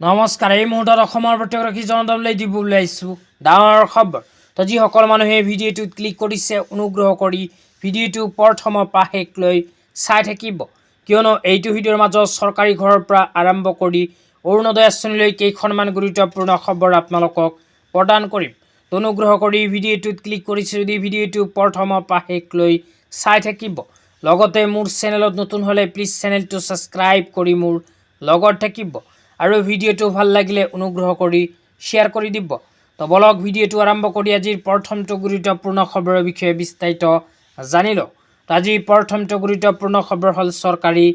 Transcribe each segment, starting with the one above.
নমস্কাৰ। এই মুহূৰ্তত অসমৰ প্ৰত্যেকগৰাকী জনতালৈ দিব ওলাইছোঁ ডাঙৰ খবৰ। তো যিসকল মানুহে ভিডিঅ'টোত ক্লিক কৰিছে অনুগ্ৰহ কৰি ভিডিঅ'টো প্ৰথমৰ পৰা শেষলৈ চাই থাকিব, কিয়নো এইটো ভিডিঅ'ৰ মাজত চৰকাৰী ঘৰৰ পৰা আৰম্ভ কৰি অৰুণোদয় আঁচনিলৈ কেইখনমান গুৰুত্বপূৰ্ণ খবৰ আপোনালোকক প্ৰদান কৰিম। তো অনুগ্ৰহ কৰি ভিডিঅ'টোত ক্লিক কৰিছে যদি ভিডিঅ'টো প্ৰথমৰ পৰা শেষলৈ চাই থাকিব। লগতে মোৰ চেনেলত নতুন হ'লে প্লিজ চেনেলটো ছাবস্ক্ৰাইব কৰি মোৰ লগত থাকিব আৰু ভিডিঅ'টো ভাল লাগিলে অনুগ্ৰহ কৰি শ্বেয়াৰ কৰি দিব। তো বলক ভিডিঅ'টো আৰম্ভ কৰি আজিৰ প্ৰথমটো গুৰুত্বপূৰ্ণ খবৰৰ বিষয়ে বিস্তাৰিত জানি লওঁ। তো আজিৰ প্ৰথমটো গুৰুত্বপূৰ্ণ খবৰ হ'ল চৰকাৰী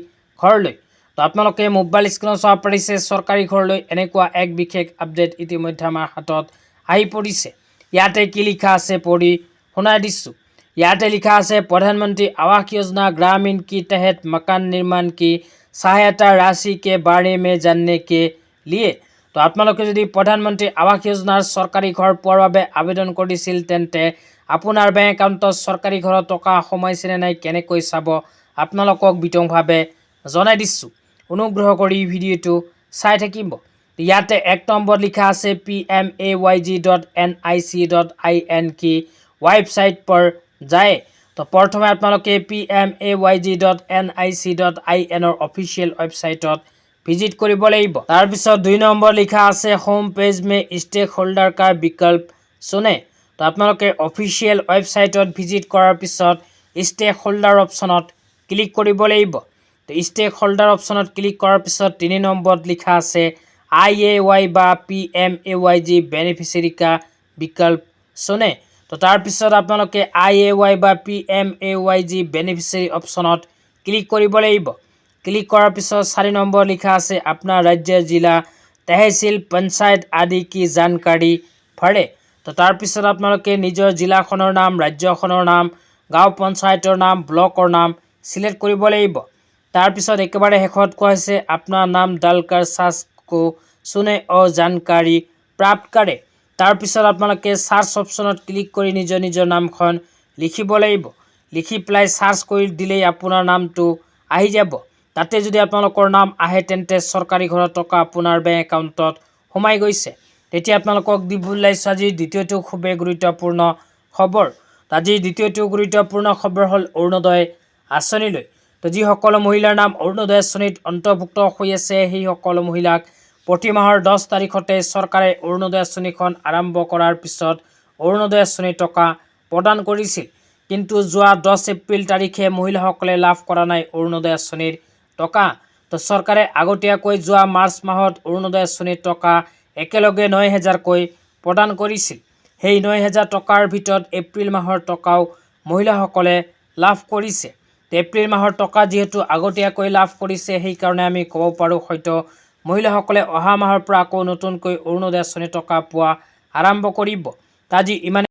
ঘৰলৈ। তো আপোনালোকে মোবাইল স্ক্ৰীনত চাব পাৰিছে চৰকাৰী ঘৰলৈ এনেকুৱা এক বিশেষ আপডেট ইতিমধ্যে আমাৰ হাতত আহি পৰিছে। ইয়াতে কি লিখা আছে পঢ়ি শুনাই দিছোঁ। ইয়াতে লিখা আছে प्रधानमंत्री आवास योजना ग्रामीण के तहत मकान निर्माण की सहायता राशि के बारे में जानने के लिए। तो আপোনালোকে যদি प्रधानमंत्री आवास योजनार सरकारी घर পোৱাৰ বাবে আবেদন কৰিছিল তেন্তে আপোনাৰ বেংক একাউণ্টত চৰকাৰী ঘৰৰ টকা সোমাইছেনে নাই কেনেকৈ চাব আপোনালোকক বিতংভাৱে জনাই দিছোঁ। অনুগ্ৰহ কৰি ভিডিঅ'টো চাই থাকিব। ইয়াতে 1 নম্বৰ লিখা আছে pmayg.nic.in की वेबसाइट पर जाए। तो प्रथमे आपनालोके pmayg.nic.in ऑफिशियल वेबसाइट विजिट करिब लागिब। तार पिছত 2 नम्बर लिखा আছে होम पेज में स्टेक होल्डर का विकल्प सुने। तो आपनालोके ऑफिशियल वेबसाइट विजिट करार पिছত स्टेक होल्डर ऑप्शनत क्लिक करिब लागिब। तो स्टेक होल्डर ऑप्शनत क्लिक करार पिছত 3 नम्बर लिखा আছে IAY बा PMAYG बेनिफिशियरी का विकल्प सुने। तो तार पिছত आपनालोके IAY बा PMAYG बेनिफिशियरी ऑप्शनत क्लिक करिब लागिब। क्लिक करार पिছত 4 नम्बर लिखा আছে अपना राज्य जिला तहसील पंचायत आदि की जानकारी भरे। तो तार पिছত आपनालोके निजर जिलाखনৰ नाम, राज्यखনৰ नाम, गाँव पंचायतर नाम, ब्लকৰ नाम सिलेक्ट करिब लागिब। तार पिছত एकेबारे शेषत কোৱা হৈছে अपना नाम डालकर सर्च को सुने और जानकारी प्राप्त करे। तार पिছত आपनालोके सार्च ऑप्शनत क्लिक करि निजर निजर नामखन लिखिब लागिब। लिखि पेলাই सार्च কৰি দিলেই আপোনাৰ নামটো আহি যাব। তাতে যদি আপোনালোকৰ নাম আহে তেন্তে চৰকাৰী ঘৰৰ টকা আপোনাৰ বেংক একাউণ্টত সোমাই গৈছে। তেতিয়া আপোনালোকক দিব ওলাইছোঁ আজিৰ দ্বিতীয়টো খুবেই গুৰুত্বপূৰ্ণ খবৰ। আজিৰ দ্বিতীয়টো গুৰুত্বপূৰ্ণ খবৰ হ'ল অৰুণোদয় আঁচনিলৈ। তো যিসকল মহিলাৰ নাম অৰুণোদয় আঁচনিত অন্তৰ্ভুক্ত হৈ আছে সেই সকলো মহিলাক প্ৰতি মাহৰ 10 তাৰিখতে চৰকাৰে অৰুণোদয় আঁচনিখন আৰম্ভ কৰাৰ পিছত অৰুণোদয় আঁচনিৰ টকা প্ৰদান কৰিছিল। কিন্তু যোৱা 10 এপ্ৰিল তাৰিখে মহিলাসকলে লাভ কৰা নাই অৰুণোদয় আঁচনিৰ টকা। তো চৰকাৰে আগতীয়াকৈ যোৱা মাৰ্চ মাহত অৰুণোদয় আঁচনিৰ টকা একেলগে 9,000কৈ প্ৰদান কৰিছিল। সেই 9,000 টকাৰ ভিতৰত এপ্ৰিল মাহৰ টকাও মহিলাসকলে লাভ কৰিছে। এপ্ৰিল মাহৰ টকা যেহেতু আগতীয়াকৈ লাভ কৰিছে সেইকাৰণে আমি ক'ব পাৰোঁ হয়তো মহিলাসকলে অহা মাহৰ পৰা আকৌ নতুনকৈ অৰুণোদয় আঁচনিৰ টকা পোৱা আৰম্ভ কৰিব। আজি ইমান